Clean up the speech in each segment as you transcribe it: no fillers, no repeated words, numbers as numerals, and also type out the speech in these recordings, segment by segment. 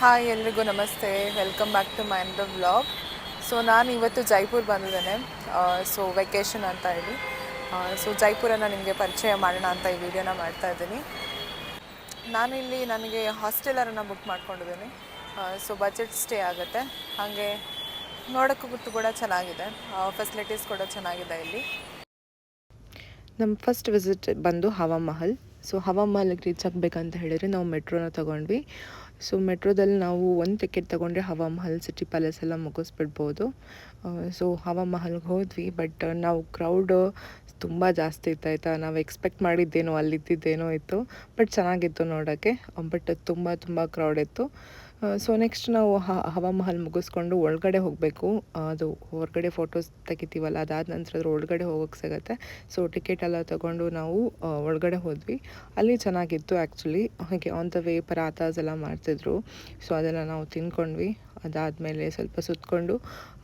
Hi ಎಲ್ರಿಗೂ ನಮಸ್ತೆ, welcome back to my another vlog. So ನಾನು ಇವತ್ತು ಜೈಪುರ್ ಬಂದಿದ್ದೇನೆ, ಸೊ ವೆಕೇಷನ್ ಅಂತ ಹೇಳಿ. ಸೊ ಜೈಪುರನ್ನು ನಿಮಗೆ ಪರಿಚಯ ಮಾಡೋಣ ಅಂತ ಈ ವಿಡಿಯೋನ ಮಾಡ್ತಾಯಿದ್ದೀನಿ. ನಾನಿಲ್ಲಿ ನನಗೆ ಹಾಸ್ಟೆಲರನ್ನು ಬುಕ್ ಮಾಡ್ಕೊಂಡಿದ್ದೀನಿ. ಸೊ ಬಜೆಟ್ ಸ್ಟೇ ಆಗುತ್ತೆ, ಹಾಗೆ ನೋಡೋಕ್ಕೂ ಕೂಡ ಚೆನ್ನಾಗಿದೆ, ಫೆಸಿಲಿಟೀಸ್ ಕೂಡ ಚೆನ್ನಾಗಿದೆ ಇಲ್ಲಿ. ನಮ್ಮ ಫಸ್ಟ್ ವಿಸಿಟ್ ಬಂದು ಹವಾ ಮಹಲ್. ಸೊ ಹವಾ ಮಹಲ್ಗೆ ರೀಚ್ ಆಗಬೇಕಂತ ಹೇಳಿದರೆ ನಾವು ಮೆಟ್ರೋನ ತೊಗೊಂಡ್ವಿ. ಸೊ ಮೆಟ್ರೋದಲ್ಲಿ ನಾವು ಒಂದು ಟಿಕೆಟ್ ತೊಗೊಂಡ್ರೆ ಹವಾ ಮಹಲ್, ಸಿಟಿ ಪ್ಯಾಲೇಸ್ ಎಲ್ಲ ಮುಗಿಸ್ಬಿಡ್ಬೋದು. ಸೊ ಹವಾ ಮಹಲ್ಗೆ ಹೋದ್ವಿ, ಬಟ್ ನಾವು ಕ್ರೌಡ್ ತುಂಬ ಜಾಸ್ತಿ ಇತ್ತು ಆಯಿತಾ. ನಾವು ಎಕ್ಸ್ಪೆಕ್ಟ್ ಮಾಡಿದ್ದೇನೋ ಅಲ್ಲಿದ್ದೇನೋ ಇತ್ತು, ಬಟ್ ಚೆನ್ನಾಗಿತ್ತು ನೋಡೋಕ್ಕೆ, ಬಟ್ ತುಂಬ ಕ್ರೌಡ್ ಇತ್ತು. ಸೊ ನೆಕ್ಸ್ಟ್ ನಾವು ಹವಾ ಮಹಲ್ ಮುಗಿಸ್ಕೊಂಡು ಒಳಗಡೆ ಹೋಗಬೇಕು. ಅದು ಹೊರಗಡೆ ಫೋಟೋಸ್ ತೆಗಿತೀವಲ್ಲ, ಅದಾದ ನಂತರ ಅದ್ರ ಒಳಗಡೆ ಹೋಗೋಕ್ಕೆ ಸಿಗುತ್ತೆ. ಸೊ ಟಿಕೆಟ್ ಎಲ್ಲ ತೊಗೊಂಡು ನಾವು ಒಳಗಡೆ ಹೋದ್ವಿ. ಅಲ್ಲಿ ಚೆನ್ನಾಗಿತ್ತು ಆ್ಯಕ್ಚುಲಿ. ಹಾಗೆ ಆನ್ ದ ವೇ ಪರಾತಾಸ್ ಎಲ್ಲ ಮಾಡ್ತಿದ್ರು, ಸೊ ಅದನ್ನು ನಾವು ತಿನ್ಕೊಂಡ್ವಿ. ಅದಾದಮೇಲೆ ಸ್ವಲ್ಪ ಸುತ್ತಕೊಂಡು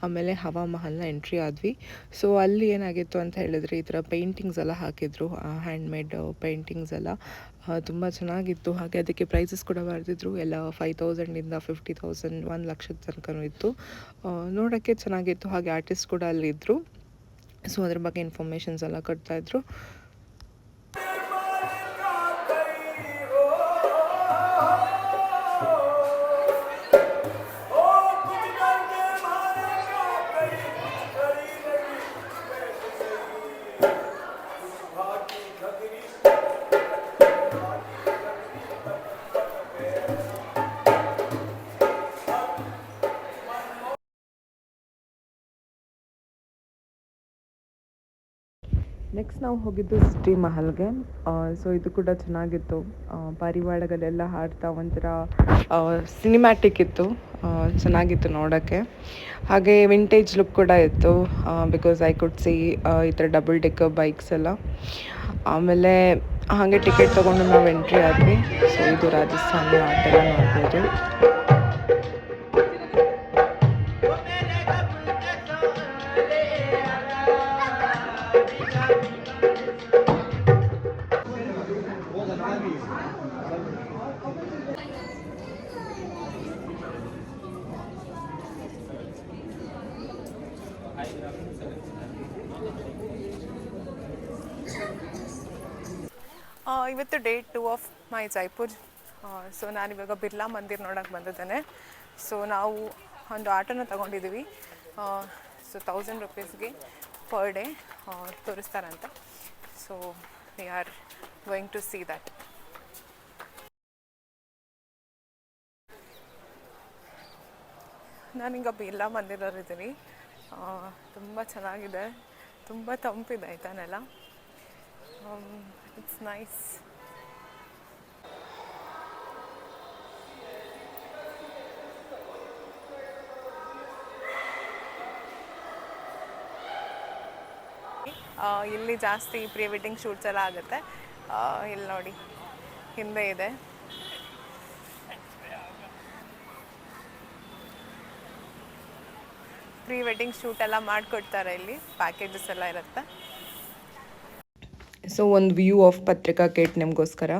ಆಮೇಲೆ ಹವಾ ಮಹಲ್ನ ಎಂಟ್ರಿ ಆದ್ವಿ. ಸೊ ಅಲ್ಲಿ ಏನಾಗಿತ್ತು ಅಂತ ಹೇಳಿದ್ರೆ, ಈ ಥರ ಪೇಂಟಿಂಗ್ಸ್ ಎಲ್ಲ ಹಾಕಿದ್ರು, ಹ್ಯಾಂಡ್ಮೇಡ್ ಪೇಂಟಿಂಗ್ಸ್ ಎಲ್ಲ ತುಂಬ ಚೆನ್ನಾಗಿತ್ತು. ಹಾಗೆ ಅದಕ್ಕೆ ಪ್ರೈಸಸ್ ಕೂಡ ಬರೆದಿದ್ರು, ಎಲ್ಲ 5,000ಇಂದ 50,000, 1,00,000 ತನಕನೂ ಇತ್ತು. ನೋಡೋಕ್ಕೆ ಚೆನ್ನಾಗಿತ್ತು. ಹಾಗೆ ಆರ್ಟಿಸ್ಟ್ ಕೂಡ ಅಲ್ಲಿದ್ದರು, ಸೊ ಅದ್ರ ಬಗ್ಗೆ ಇನ್ಫಾರ್ಮೇಷನ್ಸ್ ಎಲ್ಲ ಕೊಡ್ತಾಯಿದ್ರು. ನೆಕ್ಸ್ಟ್ ನಾವು ಹೋಗಿದ್ದು ಸಿಟಿ ಮಹಲ್ಗೆ. ಸೊ ಇದು ಕೂಡ ಚೆನ್ನಾಗಿತ್ತು. ಪಾರಿವಾಳಗಳೆಲ್ಲ ಹಾಡ್ತಾ ಒಂಥರ ಸಿನಿಮ್ಯಾಟಿಕ್ ಇತ್ತು, ಚೆನ್ನಾಗಿತ್ತು ನೋಡೋಕ್ಕೆ. ಹಾಗೆ ವಿಂಟೇಜ್ ಲುಕ್ ಕೂಡ ಇತ್ತು, ಬಿಕಾಸ್ ಐ ಕುಡ್ ಸಿ ಈ ಥರ ಡಬಲ್ ಡೆಕ್ಕರ್ ಬೈಕ್ಸ್ ಎಲ್ಲ. ಆಮೇಲೆ ಹಾಗೆ ಟಿಕೆಟ್ ತೊಗೊಂಡು ನಾವು ಎಂಟ್ರಿ ಆದ್ವಿ. ಸೊ ಇದು ರಾಜಸ್ಥಾನಿ ಆಟ ಎಲ್ಲ ನೋಡ್ಬೋದು. ಇವತ್ತು day 2 of my Jaipur. So ನಾನಿವಾಗ ಬಿರ್ಲಾ ಮಂದಿರ್ ನೋಡೋಕ್ಕೆ ಬಂದಿದ್ದೇನೆ. ಸೊ ನಾವು ಒಂದು ಆಟೋನ ತೊಗೊಂಡಿದ್ದೀವಿ. ಸೊ 1,000 rupeesಗೆ ಪರ್ ಡೇ ತೋರಿಸ್ತಾರಂತ. So we are going to see that. ನಾನೀಗ ಬಿರ್ಲಾ ಮಂದಿರಲ್ಲಿದ್ದೀನಿ. ತುಂಬ ಚೆನ್ನಾಗಿದೆ, ತುಂಬ ತಂಪಿದೆ ಆಯಿತಾ ನೆಲ. It's nice. ಇಲ್ಲಿ ಜಾಸ್ತಿ ಪ್ರೀ ವೆಡ್ಡಿಂಗ್ ಶೂಟ್ಸ್ ಎಲ್ಲ ಆಗುತ್ತೆ. ಇಲ್ಲಿ ನೋಡಿ ಹಿಂದೆ ಇದೆ. ಪ್ರೀ ವೆಡ್ಡಿಂಗ್ ಶೂಟ್ ಎಲ್ಲ ಮಾಡಿಕೊಡ್ತಾರೆ, ಇಲ್ಲಿ ಪ್ಯಾಕೇಜಸ್ ಎಲ್ಲ ಇರುತ್ತೆ. ಸೊ ಒಂದು ವ್ಯೂ ಆಫ್ ಪತ್ರಿಕಾ ಗೇಟ್ ನಿಮಗೋಸ್ಕರ.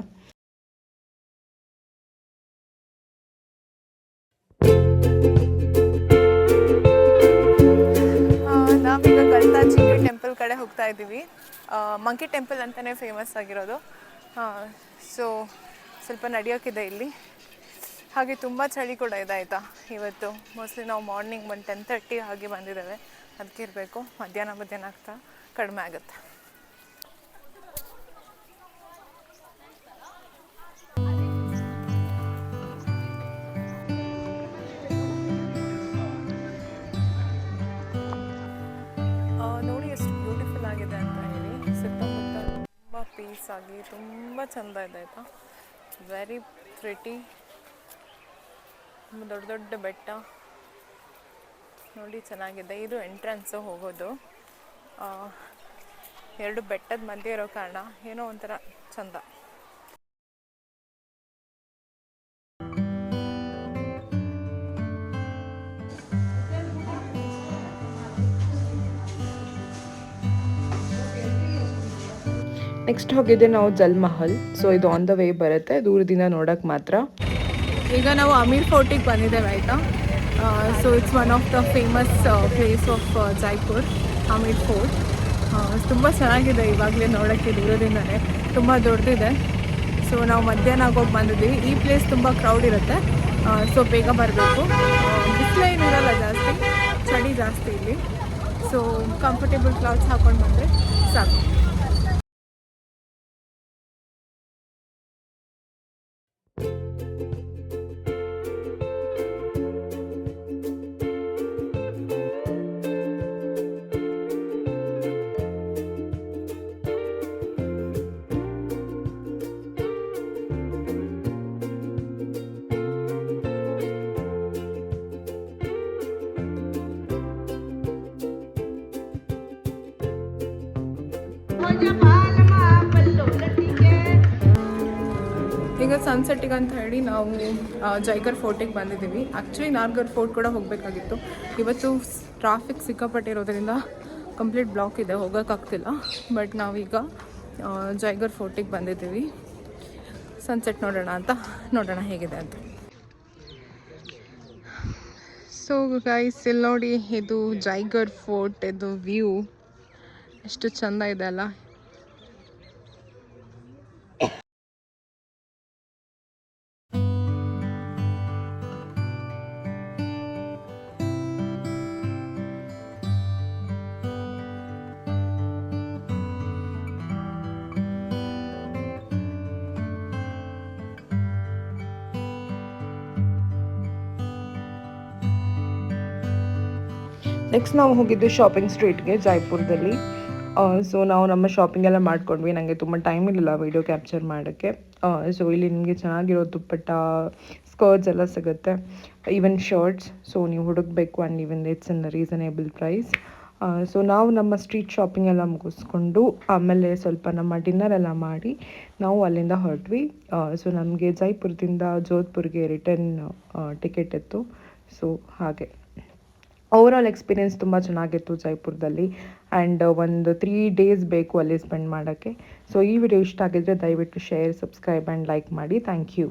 ನಾವೀಗ ಗಲ್ತಾಜಿ ಟೆಂಪಲ್ ಕಡೆ ಹೋಗ್ತಾ ಇದ್ದೀವಿ. ಮಂಕಿ ಟೆಂಪಲ್ ಅಂತಲೇ ಫೇಮಸ್ ಆಗಿರೋದು. ಸೊ ಸ್ವಲ್ಪ ನಡೆಯೋಕ್ಕಿದೆ ಇಲ್ಲಿ. ಹಾಗೆ ತುಂಬ ಚಳಿ ಕೂಡ ಇದೆ ಆಯಿತಾ. ಇವತ್ತು ಮೋಸ್ಟ್ಲಿ ನಾವು ಮಾರ್ನಿಂಗ್ 10:30 ಹಾಗೆ ಬಂದಿದ್ದೇವೆ, ಅದಕ್ಕೆ ಇರಬೇಕು. ಮಧ್ಯಾಹ್ನ ಆಗ್ತಾ ಕಡಿಮೆ ಆಗುತ್ತೆ. ನೋಡಿ ಎಷ್ಟು ಬ್ಯೂಟಿಫುಲ್ ಆಗಿದೆ ಅಂತ ಹೇಳಿ. ಸುತ್ತಮುತ್ತ ತುಂಬ ಪೀಸ್ ಆಗಿ ತುಂಬ ಚೆಂದ ಇದೆ ಆಯಿತಾ. Very pretty. ದೊಡ್ಡ ದೊಡ್ಡ ಬೆಟ್ಟ ನೋಡಿ, ಚೆನ್ನಾಗಿದೆ. ಇದು ಎಂಟ್ರೆನ್ಸು ಹೋಗೋದು. 2 ಬೆಟ್ಟದ ಮಧ್ಯೆ ಇರೋ ಕಾರಣ ಏನೋ ಒಂಥರ ಚಂದ. ನೆಕ್ಸ್ಟ್ ಹೋಗಿದ್ದೆ ನಾವು ಜಲ್ ಮಹಲ್. ಸೊ ಇದು ಆನ್ ದ ವೇ ಬರುತ್ತೆ, ದೂರದಿಂದ ನೋಡೋಕ್ಕೆ ಮಾತ್ರ. ಈಗ ನಾವು ಅಮೀರ್ ಫೋರ್ಟಿಗೆ ಬಂದಿದ್ದೇವೆ ಆಯಿತಾ. So it's one of the famous place of Jaipur, Amer fort. ತುಂಬ ಚೆನ್ನಾಗಿದೆ ಇವಾಗಲೇ ನೋಡೋಕ್ಕೆ ದೂರದಿಂದನೇ, ತುಂಬ ದೊಡ್ಡದಿದೆ. ಸೊ ನಾವು ಮಧ್ಯಾಹ್ನ ಆಗೋಗಿ ಬಂದಿದ್ದೀವಿ. ಈ ಪ್ಲೇಸ್ ತುಂಬ ಕ್ರೌಡ್ ಇರುತ್ತೆ, ಸೊ ಬೇಗ ಬರಬೇಕು. ಬಿಸಿಲೇನಿರಲ್ಲ ಜಾಸ್ತಿ, ಚಳಿ ಜಾಸ್ತಿ ಇಲ್ಲಿ. ಸೊ ಕಂಫರ್ಟೇಬಲ್ ಕ್ಲಾತ್ಸ್ ಹಾಕ್ಕೊಂಡು ಬಂದರೆ ಸಾಕು. ಈಗ ಸನ್ಸೆಟ್ಟಿಗೆ ಅಂತ ಹೇಳಿ ನಾವು ಜೈಗರ್ ಫೋರ್ಟಿಗೆ ಬಂದಿದ್ದೀವಿ. ಆ್ಯಕ್ಚುಲಿ ನಾರ್ಗರ್ ಫೋರ್ಟ್ ಕೂಡ ಹೋಗಬೇಕಾಗಿತ್ತು. ಇವತ್ತು ಟ್ರಾಫಿಕ್ ಸಿಕ್ಕಾಪಟ್ಟೆ ಇರೋದರಿಂದ ಕಂಪ್ಲೀಟ್ ಬ್ಲಾಕ್ ಇದೆ, ಹೋಗೋಕ್ಕಾಗ್ತಿಲ್ಲ. ಬಟ್ ನಾವೀಗ ಜೈಗರ್ ಫೋರ್ಟಿಗೆ ಬಂದಿದ್ದೀವಿ. ಸನ್ಸೆಟ್ ನೋಡೋಣ ಹೇಗಿದೆ ಅಂತ. ಸೊ ಗೈಸ್, ಇಲ್ಲಿ ನೋಡಿ, ಇದು ಜೈಗರ್ ಫೋರ್ಟ್. ಇದು ವ್ಯೂ ಎಷ್ಟು ಚೆಂದ ಇದೆ ಅಲ್ಲ. ನೆಕ್ಸ್ಟ್ ನಾವು ಹೋಗಿದ್ದು ಶಾಪಿಂಗ್ ಸ್ಟ್ರೀಟ್ಗೆ ಜೈಪುರದಲ್ಲಿ. ಸೊ ನಾವು ನಮ್ಮ ಶಾಪಿಂಗ್ ಎಲ್ಲ ಮಾಡ್ಕೊಂಡ್ವಿ. ನನಗೆ ತುಂಬ ಟೈಮ್ ಇರಲಿಲ್ಲ ವೀಡಿಯೋ ಕ್ಯಾಪ್ಚರ್ ಮಾಡೋಕ್ಕೆ. ಸೊ ಇಲ್ಲಿ ನಿಮಗೆ ಚೆನ್ನಾಗಿರೋ ದುಪ್ಪಟ್ಟ, ಸ್ಕರ್ಟ್ಸ್ ಎಲ್ಲ ಸಿಗುತ್ತೆ, ಈವನ್ ಶರ್ಟ್ಸ್. ಸೊ ನೀವು ಹುಡುಕಬೇಕು, and even it's in reasonable price. So ನಾವು ನಮ್ಮ ಸ್ಟ್ರೀಟ್ ಶಾಪಿಂಗ್ ಎಲ್ಲ ಮುಗಿಸ್ಕೊಂಡು ಆಮೇಲೆ ಸ್ವಲ್ಪ ನಮ್ಮ ಡಿನ್ನರ್ ಎಲ್ಲ ಮಾಡಿ ನಾವು ಅಲ್ಲಿಂದ ಹೊರಟ್ವಿ. ಸೊ ನಮಗೆ ಜೈಪುರದಿಂದ ಜೋಧ್ಪುರ್ಗೆ ರಿಟರ್ನ್ ಟಿಕೆಟ್ ಇತ್ತು. ಸೊ ಹಾಗೆ ಓವರಾಲ್ ಎಕ್ಸ್ಪೀರಿಯೆನ್ಸ್ ತುಂಬ ಚೆನ್ನಾಗಿತ್ತು ಜೈಪುರದಲ್ಲಿ. ಆ್ಯಂಡ್ ಒಂದು 3 days ಬೇಕು ಅಲ್ಲಿ ಸ್ಪೆಂಡ್ ಮಾಡೋಕ್ಕೆ. ಸೊ ಈ ವಿಡಿಯೋ ಇಷ್ಟ ಆಗಿದ್ದರೆ ದಯವಿಟ್ಟು ಶೇರ್, ಸಬ್ಸ್ಕ್ರೈಬ್ ಆ್ಯಂಡ್ ಲೈಕ್ ಮಾಡಿ. Thank you.